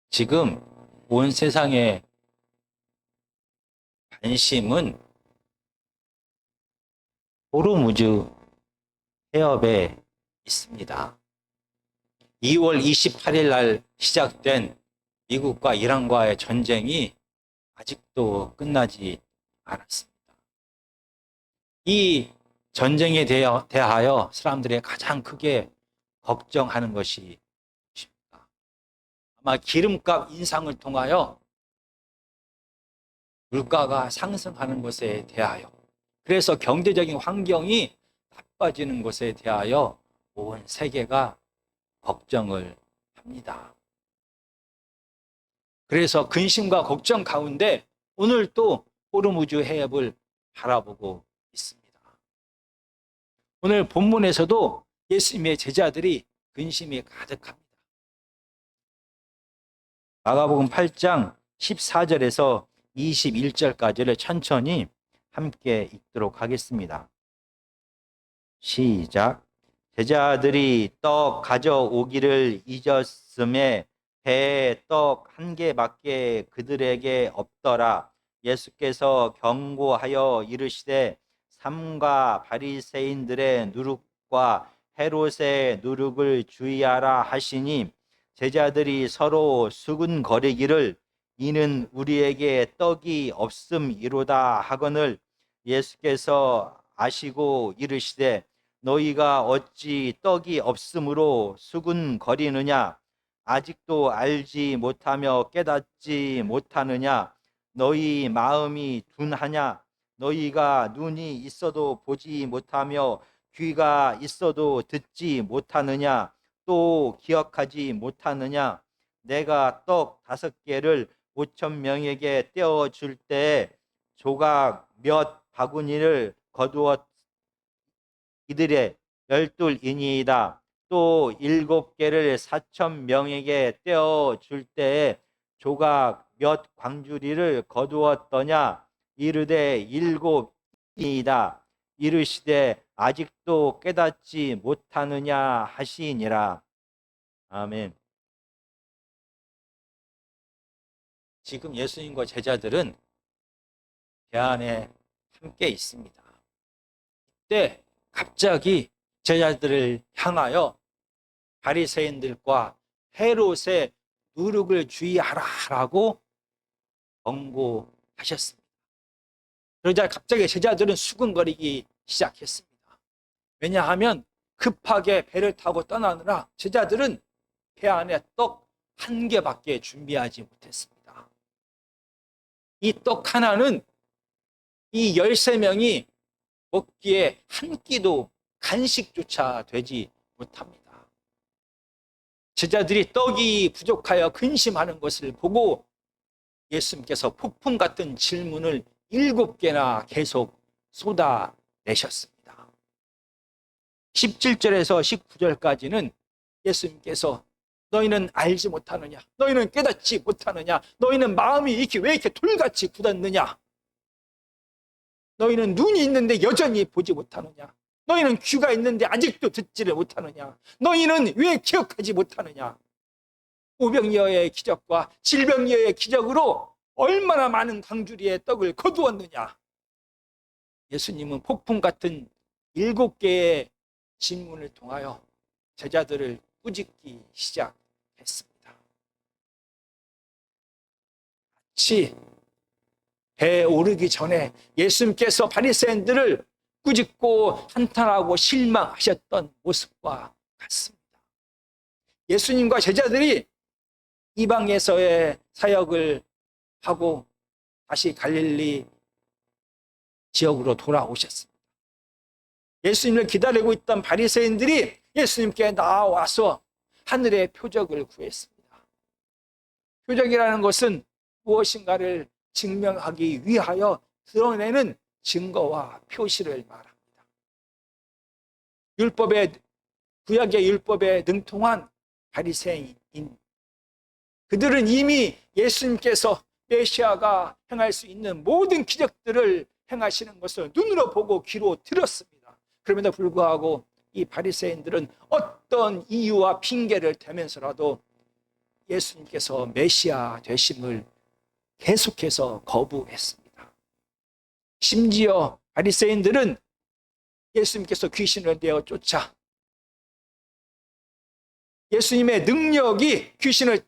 지금 온 세상의 관심은 호르무즈 해협에 있습니다. 2월 28일 날 시작된 미국과 이란과의 전쟁이 아직도 끝나지 않았습니다. 이 전쟁에 대하여 사람들이 가장 크게 걱정하는 것이 무엇입니까? 아마 기름값 인상을 통하여 물가가 상승하는 것에 대하여, 그래서 경제적인 환경이 나빠지는 것에 대하여 온 세계가 걱정을 합니다. 그래서 근심과 걱정 가운데 오늘 또 호르무즈 해협을 바라보고 있습니다. 오늘 본문에서도 예수님의 제자들이 근심이 가득합니다. 마가복음 8장 14절에서 21절까지를 천천히 함께 읽도록 하겠습니다. 시작. 제자들이 떡 가져오기를 잊었음에 배에 떡 한 개밖에 그들에게 없더라. 예수께서 경고하여 이르시되 삼가 바리새인들의 누룩과 헤롯의 누룩을 주의하라 하시니 제자들이 서로 수군거리기를 이는 우리에게 떡이 없음이로다 하거늘 예수께서 아시고 이르시되 너희가 어찌 떡이 없으므로 수군거리느냐 아직도 알지 못하며 깨닫지 못하느냐 너희 마음이 둔하냐 너희가 눈이 있어도 보지 못하며 귀가 있어도 듣지 못하느냐 또 기억하지 못하느냐 내가 떡 5개를 5,000명에게 떼어줄 때에 조각 몇 바구니를 거두었 이들의 12이니이다. 또 7개를 4,000명에게 떼어줄 때에 조각 몇 광주리를 거두었더냐 이르되 7이다. 이르시되 아직도 깨닫지 못하느냐 하시니라. 아멘. 지금 예수님과 제자들은 배 안에 함께 있습니다. 이때 갑자기 제자들을 향하여 바리새인들과 헤롯의 누룩을 주의하라라고 경고하셨습니다. 그러자 갑자기 제자들은 수근거리기 시작했습니다. 왜냐하면 급하게 배를 타고 떠나느라 제자들은 배 안에 떡 1개밖에 준비하지 못했습니다. 이 떡 하나는 이 13명이 먹기에 한 끼도 간식조차 되지 못합니다. 제자들이 떡이 부족하여 근심하는 것을 보고 예수님께서 폭풍 같은 질문을 7개나 계속 쏟아내셨습니다. 17절에서 19절까지는 예수님께서 너희는 알지 못하느냐 너희는 깨닫지 못하느냐 너희는 마음이 왜 이렇게 돌같이 굳었느냐 너희는 눈이 있는데 여전히 보지 못하느냐 너희는 귀가 있는데 아직도 듣지를 못하느냐 너희는 왜 기억하지 못하느냐 오병이어의 기적과 질병이어의 기적으로 얼마나 많은 광주리의 떡을 거두었느냐 예수님은 폭풍 같은 7개의 질문을 통하여 제자들을 꾸짖기 시작했습니다. 마치 배에 오르기 전에 예수님께서 바리새인들을 꾸짖고 한탄하고 실망하셨던 모습과 같습니다. 예수님과 제자들이 이방에서의 사역을 하고 다시 갈릴리 지역으로 돌아오셨습니다. 예수님을 기다리고 있던 바리새인들이 예수님께 나와서 하늘의 표적을 구했습니다. 표적이라는 것은 무엇인가를 증명하기 위하여 드러내는 증거와 표시를 말합니다. 구약의 율법에 능통한 바리새인 그들은 이미 예수님께서 메시아가 행할 수 있는 모든 기적들을 행하시는 것을 눈으로 보고 귀로 들었습니다. 그럼에도 불구하고 이 바리새인들은 어떤 이유와 핑계를 대면서라도 예수님께서 메시아 되심을 계속해서 거부했습니다. 심지어 바리새인들은 예수님께서 귀신을 내어 쫓아 예수님의 능력이, 귀신을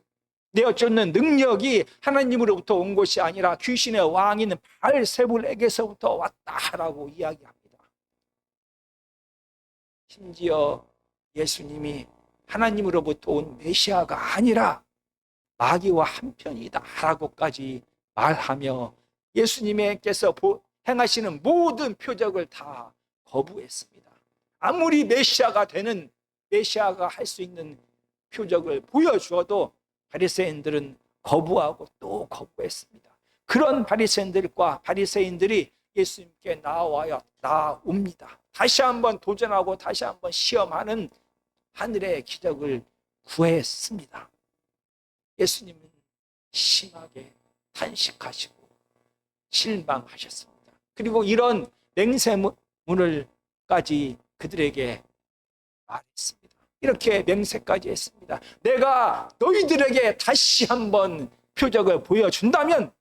내어 쫓는 능력이 하나님으로부터 온 것이 아니라 귀신의 왕인 바알세불에게서부터 왔다라고 이야기합니다. 심지어 예수님이 하나님으로부터 온 메시아가 아니라 마귀와 한편이다라고까지 말하며 예수님께서 행하시는 모든 표적을 다 거부했습니다. 아무리 메시아가 할 수 있는 표적을 보여주어도 바리새인들은 거부하고 또 거부했습니다. 그런 바리새인들이 예수님께 나옵니다. 다시 한번 도전하고 다시 한번 시험하는 하늘의 기적을 구했습니다. 예수님은 심하게 탄식하시고 실망하셨습니다. 그리고 이런 맹세문을까지 그들에게 말했습니다. 이렇게 맹세까지 했습니다. 내가 너희들에게 다시 한번 표적을 보여준다면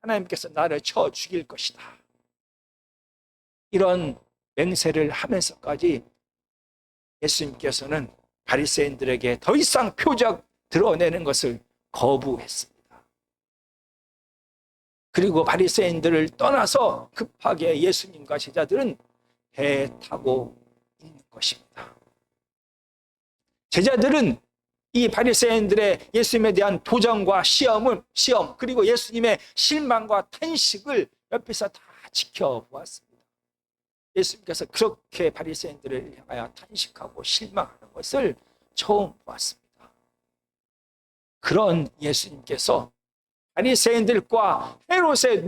하나님께서 나를 쳐 죽일 것이다. 이런 맹세를 하면서까지 예수님께서는 바리새인들에게 더 이상 표적 드러내는 것을 거부했습니다. 그리고 바리새인들을 떠나서 급하게 예수님과 제자들은 배에 타고 있는 것입니다. 제자들은 이 바리새인들의 예수님에 대한 도전과 시험 그리고 예수님의 실망과 탄식을 옆에서 다 지켜보았습니다. 예수님께서 그렇게 바리새인들을 향하여 탄식하고 실망하는 것을 처음 보았습니다. 그런 예수님께서 바리새인들과 헤롯의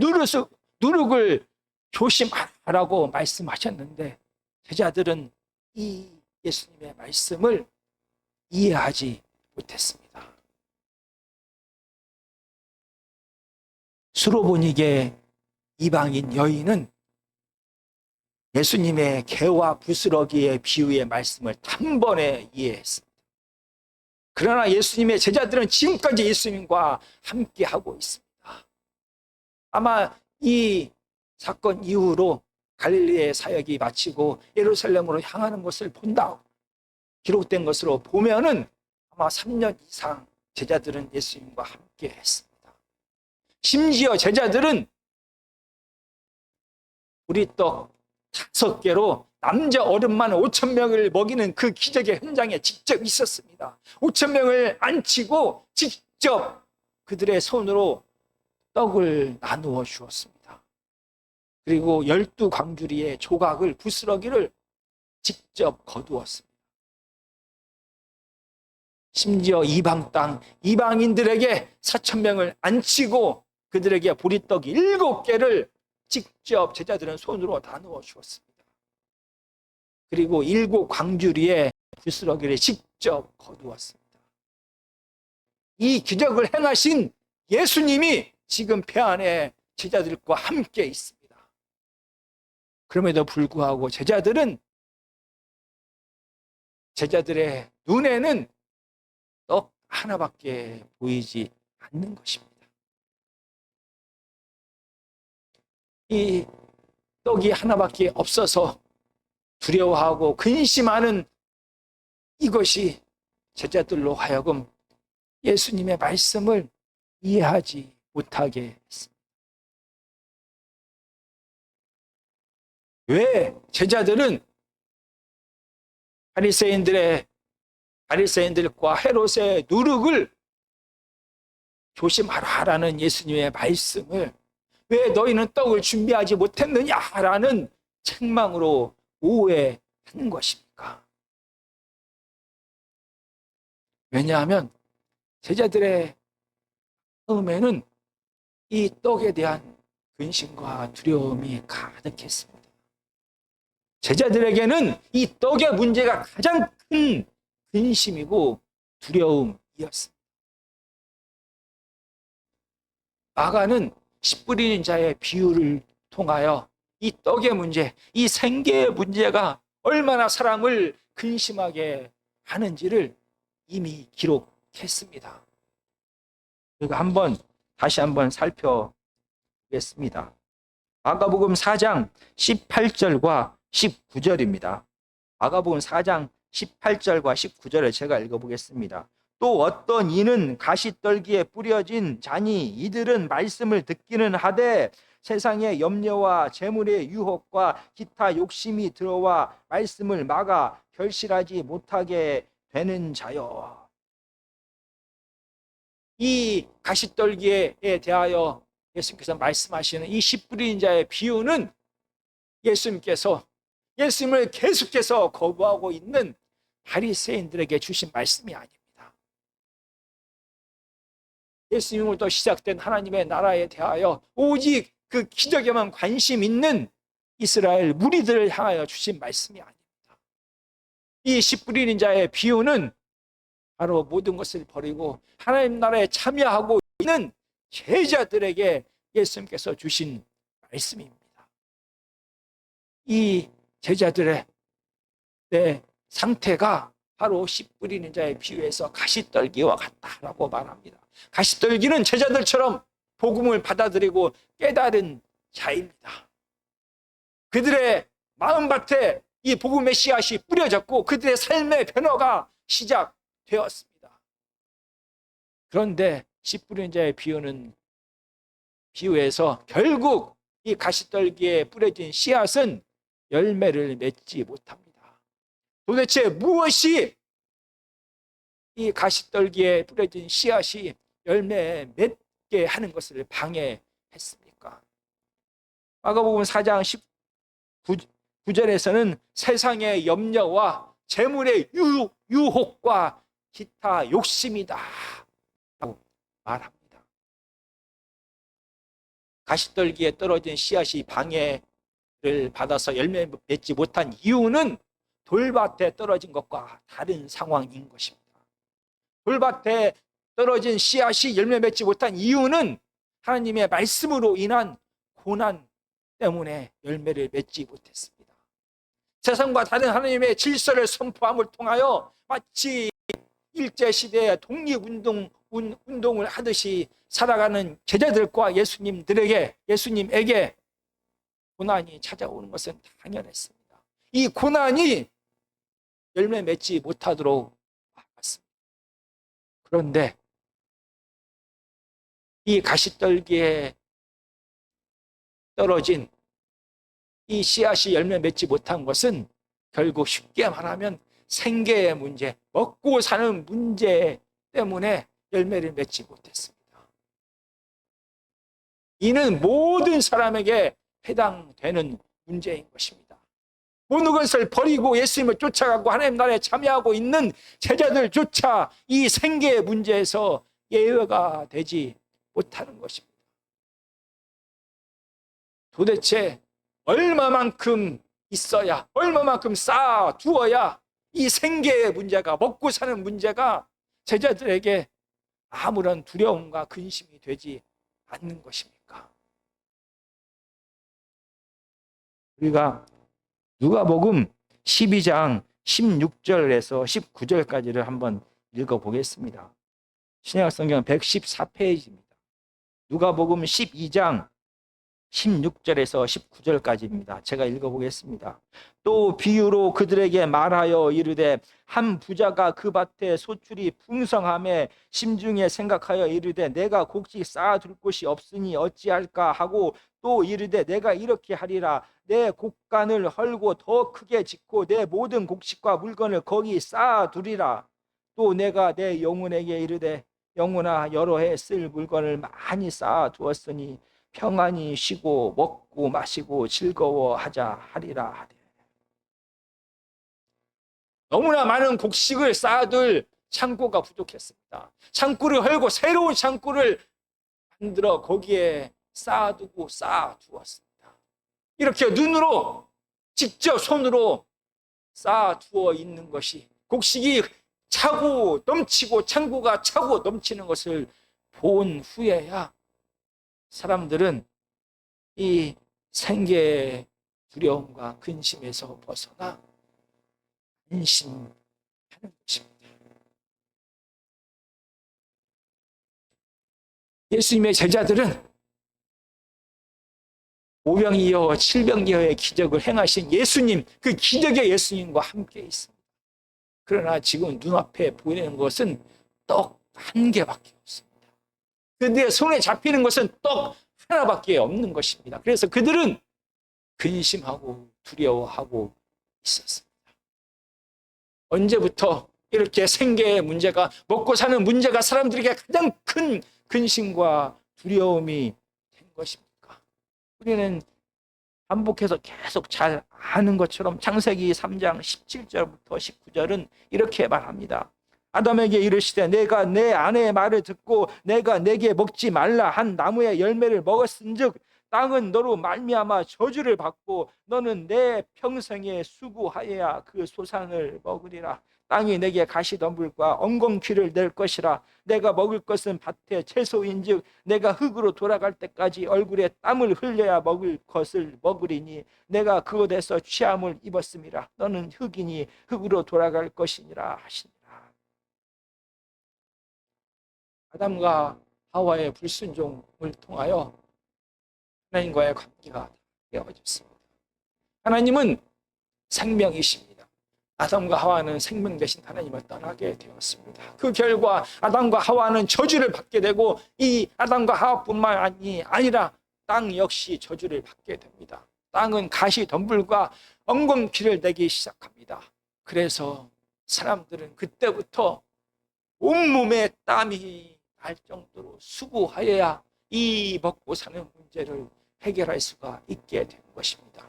누룩을 조심하라고 말씀하셨는데 제자들은 이 예수님의 말씀을 이해하지 못했습니다. 수로보니게 이방인 여인은 예수님의 개와 부스러기의 비유의 말씀을 단번에 이해했습니다. 그러나 예수님의 제자들은 지금까지 예수님과 함께하고 있습니다. 아마 이 사건 이후로 갈릴리의 사역이 마치고 예루살렘으로 향하는 것을 본다 기록된 것으로 보면은 아마 3년 이상 제자들은 예수님과 함께 했습니다. 심지어 제자들은 보리떡 5개로 남자 어른만 5,000명을 먹이는 그 기적의 현장에 직접 있었습니다. 5,000명을 앉히고 직접 그들의 손으로 떡을 나누어 주었습니다. 그리고 12광주리의 조각을 부스러기를 직접 거두었습니다. 심지어 이방 땅 이방인들에게 4,000명을 앉히고 그들에게 보리떡 7개를 직접 제자들은 손으로 나누어 주었습니다. 그리고 7광주리의 부스러기를 직접 거두었습니다. 이 기적을 행하신 예수님이 지금 배 안에 제자들과 함께 있습니다. 그럼에도 불구하고 제자들의 눈에는 떡 하나밖에 보이지 않는 것입니다. 이 떡이 하나밖에 없어서 두려워하고 근심하는 이것이 제자들로 하여금 예수님의 말씀을 이해하지 못하게 했습니다. 왜 제자들은 바리새인들과 헤롯의 누룩을 조심하라라는 예수님의 말씀을 왜 너희는 떡을 준비하지 못했느냐라는 책망으로 오해한 것입니까? 왜냐하면 제자들의 마음에는 이 떡에 대한 근심과 두려움이 가득했습니다. 제자들에게는 이 떡의 문제가 가장 큰 근심이고 두려움이었습니다. 마가는 씨 뿌리는 자의 비유를 통하여 이 떡의 문제, 이 생계의 문제가 얼마나 사람을 근심하게 하는지를 이미 기록했습니다. 우리가 다시 한번 살펴보겠습니다. 마가복음 4장 18절과 19절입니다. 마가복음 4장 18절과 19절을 제가 읽어보겠습니다. 또 어떤 이는 가시떨기에 뿌려진 자니 이들은 말씀을 듣기는 하되 세상의 염려와 재물의 유혹과 기타 욕심이 들어와 말씀을 막아 결실하지 못하게 되는 자여. 이 가시떨기에 대하여 예수님께서 말씀하시는 이 씨 뿌리는 자의 비유는 예수님을 계속해서 거부하고 있는 바리새인들에게 주신 말씀이 아닙니다. 예수님으로부터 시작된 하나님의 나라에 대하여 오직 그 기적에만 관심 있는 이스라엘 무리들을 향하여 주신 말씀이 아닙니다. 이 씨 뿌리는 자의 비유는 바로 모든 것을 버리고 하나님 나라에 참여하고 있는 제자들에게 예수님께서 주신 말씀입니다. 이 제자들의 상태가 바로 씨 뿌리는 자의 비유에서 가시떨기와 같다라고 말합니다. 가시떨기는 제자들처럼 복음을 받아들이고 깨달은 자입니다. 그들의 마음밭에 이 복음의 씨앗이 뿌려졌고 그들의 삶의 변화가 시작되었습니다. 그런데 씨 뿌리는 자의 비유에서 결국 이 가시떨기에 뿌려진 씨앗은 열매를 맺지 못합니다. 도대체 무엇이 이 가시떨기에 뿌려진 씨앗이 열매 맺게 하는 것을 방해했습니까? 마가복음 4장 19절에서는 세상의 염려와 재물의 유혹과 기타 욕심이다 라고 말합니다. 가시떨기에 떨어진 씨앗이 방해를 받아서 열매 맺지 못한 이유는 돌밭에 떨어진 것과 다른 상황인 것입니다. 돌밭에 떨어진 씨앗이 열매 맺지 못한 이유는 하나님의 말씀으로 인한 고난 때문에 열매를 맺지 못했습니다. 세상과 다른 하나님의 질서를 선포함을 통하여 마치 일제시대의 독립운동을 하듯이 살아가는 제자들과 예수님에게 고난이 찾아오는 것은 당연했습니다. 이 고난이 열매 맺지 못하도록 막았습니다. 그런데 이 가시떨기에 떨어진 이 씨앗이 열매 맺지 못한 것은 결국 쉽게 말하면 생계의 문제, 먹고 사는 문제 때문에 열매를 맺지 못했습니다. 이는 모든 사람에게 해당되는 문제인 것입니다. 모든 것을 버리고 예수님을 쫓아가고 하나님 나라에 참여하고 있는 제자들조차 이 생계의 문제에서 예외가 되지 못하는 것입니다. 도대체 얼마만큼 있어야, 얼마만큼 쌓아두어야 이 생계의 문제가, 먹고 사는 문제가 제자들에게 아무런 두려움과 근심이 되지 않는 것입니까? 우리가 누가복음 12장 16절에서 19절까지를 한번 읽어보겠습니다. 신약성경 114페이지입니다. 누가복음 12장 16절에서 19절까지입니다. 제가 읽어보겠습니다. 또 비유로 그들에게 말하여 이르되 한 부자가 그 밭에 소출이 풍성함에 심중에 생각하여 이르되 내가 곡식 쌓아둘 곳이 없으니 어찌할까 하고 또 이르되 내가 이렇게 하리라 내 곡간을 헐고 더 크게 짓고 내 모든 곡식과 물건을 거기 쌓아두리라. 또 내가 내 영혼에게 이르되 영혼아 여러 해 쓸 물건을 많이 쌓아두었으니 평안히 쉬고 먹고 마시고 즐거워하자 하리라 하되. 너무나 많은 곡식을 쌓아둘 창고가 부족했습니다. 창고를 헐고 새로운 창고를 만들어 거기에 쌓아두었습니다. 이렇게 눈으로 직접 손으로 쌓아두어 있는 것이 곡식이 차고 넘치고 창고가 차고 넘치는 것을 본 후에야 사람들은 이 생계의 두려움과 근심에서 벗어나 안심하는 것입니다. 예수님의 제자들은 오병이어 칠병이어의 기적을 행하신 예수님, 그 기적의 예수님과 함께 있습니다. 그러나 지금 눈앞에 보이는 것은 떡 한 개밖에 없습니다. 그들의 손에 잡히는 것은 떡 하나밖에 없는 것입니다. 그래서 그들은 근심하고 두려워하고 있었습니다. 언제부터 이렇게 생계의 문제가, 먹고 사는 문제가 사람들에게 가장 큰 근심과 두려움이 된 것입니까? 우리는 반복해서 계속 잘 아는 것처럼 창세기 3장 17절부터 19절은 이렇게 말합니다. 아담에게 이르시되 내가 내 아내의 말을 듣고 내가 내게 먹지 말라 한 나무의 열매를 먹었은즉 땅은 너로 말미암아 저주를 받고 너는 내 평생에 수고하여야 그 소산을 먹으리라. 땅이 내게 가시덤불과 엉겅퀴를 낼 것이라. 내가 먹을 것은 밭의 채소인즉 내가 흙으로 돌아갈 때까지 얼굴에 땀을 흘려야 먹을 것을 먹으리니 내가 그곳에서 취함을 입었음이라. 너는 흙이니 흙으로 돌아갈 것이니라 하시니라. 아담과 하와의 불순종을 통하여 하나님과의 관계가 깨어졌습니다. 하나님은 생명이십니다. 아담과 하와는 생명 대신 하나님을 떠나게 되었습니다. 그 결과 아담과 하와는 저주를 받게 되고 이 아담과 하와뿐만 아니라 땅 역시 저주를 받게 됩니다. 땅은 가시덤불과 엉겅퀴를 내기 시작합니다. 그래서 사람들은 그때부터 온몸에 땀이 날 정도로 수고하여야 이 먹고 사는 문제를 해결할 수가 있게 된 것입니다.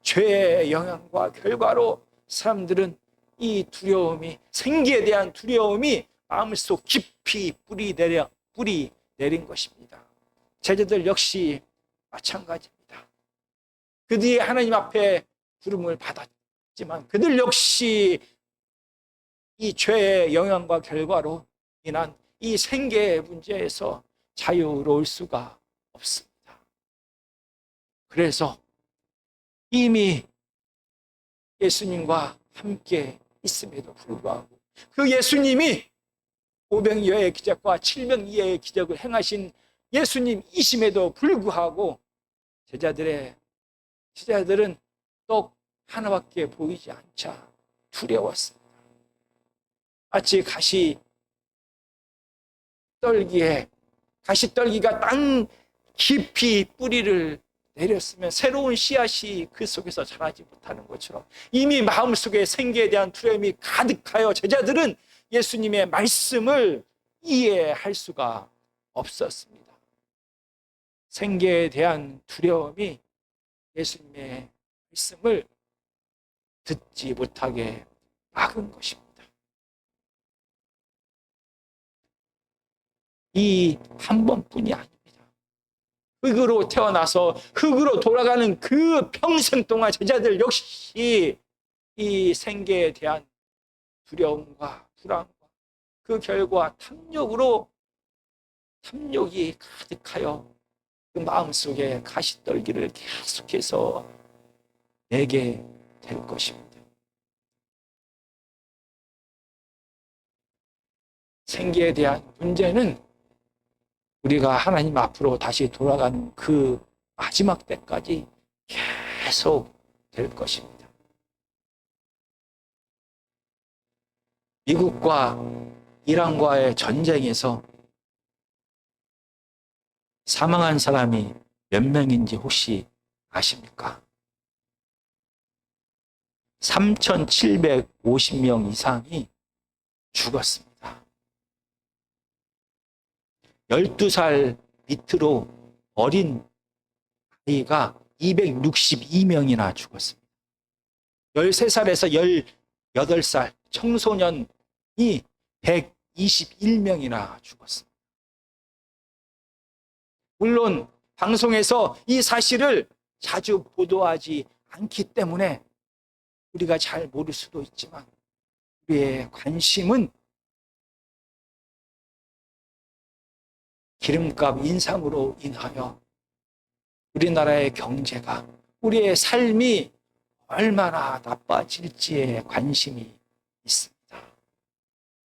죄의 영향과 결과로 사람들은 이 두려움이, 생기에 대한 두려움이 마음속 깊이 뿌리 내린 것입니다. 제자들 역시 마찬가지입니다. 그들이 하나님 앞에 부름을 받았지만 그들 역시 이 죄의 영향과 결과로 인한 이 생계의 문제에서 자유로울 수가 없습니다. 그래서 이미 예수님과 함께 있음에도 불구하고 그 예수님이 오병이어의 기적과 칠병이어의 기적을 행하신 예수님이심에도 불구하고 제자들은 떡 하나밖에 보이지 않자 두려웠습니다. 마치 가시떨기가 땅 깊이 뿌리를 내렸으면 새로운 씨앗이 그 속에서 자라지 못하는 것처럼 이미 마음속에 생기에 대한 두려움이 가득하여 제자들은 예수님의 말씀을 이해할 수가 없었습니다. 생계에 대한 두려움이 예수님의 말씀을 듣지 못하게 막은 것입니다. 이 한 번뿐이 아닙니다. 흙으로 태어나서 흙으로 돌아가는 그 평생 동안 제자들 역시 이 생계에 대한 두려움과 불안과 그 결과 탐욕이 가득하여 그 마음속에 가시떨기를 계속해서 내게 될 것입니다. 생계에 대한 문제는 우리가 하나님 앞으로 다시 돌아가는 그 마지막 때까지 계속 될 것입니다. 미국과 이란과의 전쟁에서 사망한 사람이 몇 명인지 혹시 아십니까? 3,750명 이상이 죽었습니다. 12살 밑으로 어린 아이가 262명이나 죽었습니다. 13살에서 18살 청소년이 121명이나 죽었습니다. 물론 방송에서 이 사실을 자주 보도하지 않기 때문에 우리가 잘 모를 수도 있지만 우리의 관심은 기름값 인상으로 인하여 우리나라의 경제가, 우리의 삶이 얼마나 나빠질지에 관심이 있습니다.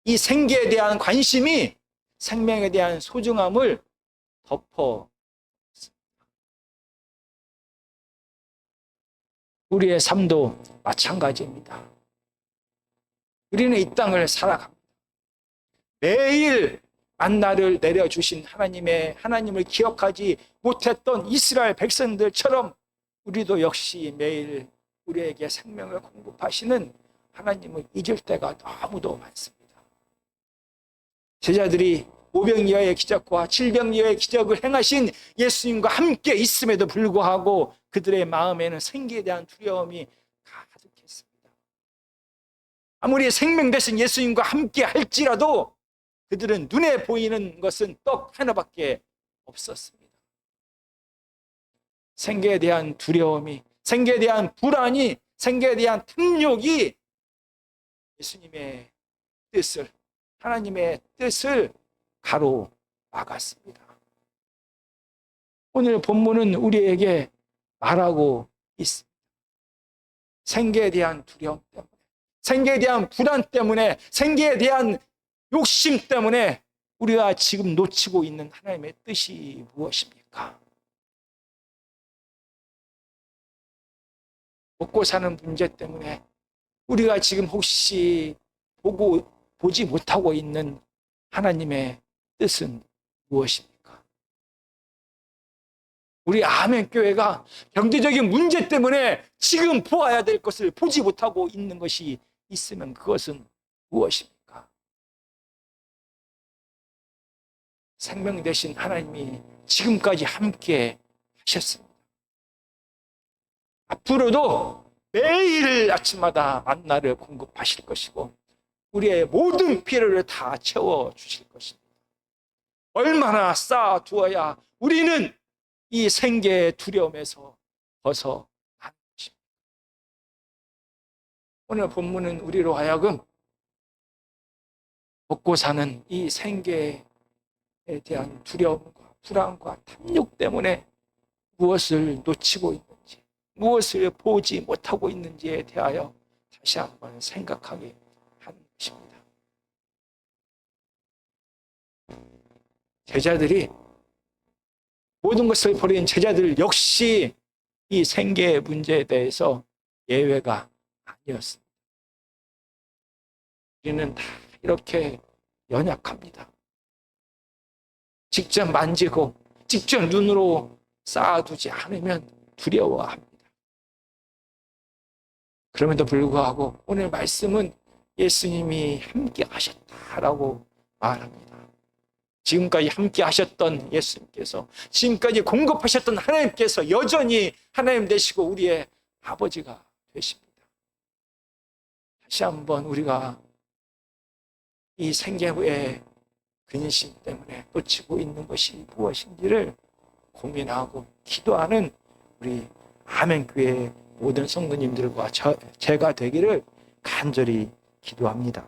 이 생계에 대한 관심이 생명에 대한 소중함을 덮어 우리의 삶도 마찬가지입니다. 우리는 이 땅을 살아갑니다. 매일 만나를 내려주신 하나님을 기억하지 못했던 이스라엘 백성들처럼 우리도 역시 매일 우리에게 생명을 공급하시는 하나님을 잊을 때가 너무도 많습니다. 제자들이 오병이어의 기적과 질병이어의 기적을 행하신 예수님과 함께 있음에도 불구하고 그들의 마음에는 생기에 대한 두려움이 가득했습니다. 아무리 생명 되신 예수님과 함께 할지라도 그들은 눈에 보이는 것은 떡 하나밖에 없었습니다. 생계에 대한 두려움이, 생계에 대한 불안이, 생계에 대한 탐욕이 예수님의 뜻을, 하나님의 뜻을 가로막았습니다. 오늘 본문은 우리에게 말하고 있습니다. 생계에 대한 두려움 때문에, 생계에 대한 불안 때문에, 생계에 대한 욕심 때문에 우리가 지금 놓치고 있는 하나님의 뜻이 무엇입니까? 먹고 사는 문제 때문에 우리가 지금 혹시 보지 못하고 있는 하나님의 뜻은 무엇입니까? 우리 아멘교회가 경제적인 문제 때문에 지금 보아야 될 것을 보지 못하고 있는 것이 있으면 그것은 무엇입니까? 생명 되신 하나님이 지금까지 함께 하셨습니다. 앞으로도 매일 아침마다 만나를 공급하실 것이고 우리의 모든 필요를 다 채워주실 것입니다. 얼마나 쌓아두어야 우리는 이 생계의 두려움에서 벗어나는 것입니다. 오늘 본문은 우리로 하여금 먹고 사는 이 생계에 대한 두려움과 불안과 탐욕 때문에 무엇을 놓치고 있는지, 무엇을 보지 못하고 있는지에 대하여 다시 한번 생각하게 하는 것입니다. 제자들이, 모든 것을 버린 제자들 역시 이 생계의 문제에 대해서 예외가 아니었습니다. 우리는 다 이렇게 연약합니다. 직접 만지고 직접 눈으로 쌓아두지 않으면 두려워합니다. 그럼에도 불구하고 오늘 말씀은 예수님이 함께 하셨다라고 말합니다. 지금까지 함께 하셨던 예수님께서, 지금까지 공급하셨던 하나님께서 여전히 하나님 되시고 우리의 아버지가 되십니다. 다시 한번 우리가 이 생계의 근심 때문에 놓치고 있는 것이 무엇인지를 고민하고 기도하는 우리 아멘교회 모든 성도님들과 제가 되기를 간절히 기도합니다.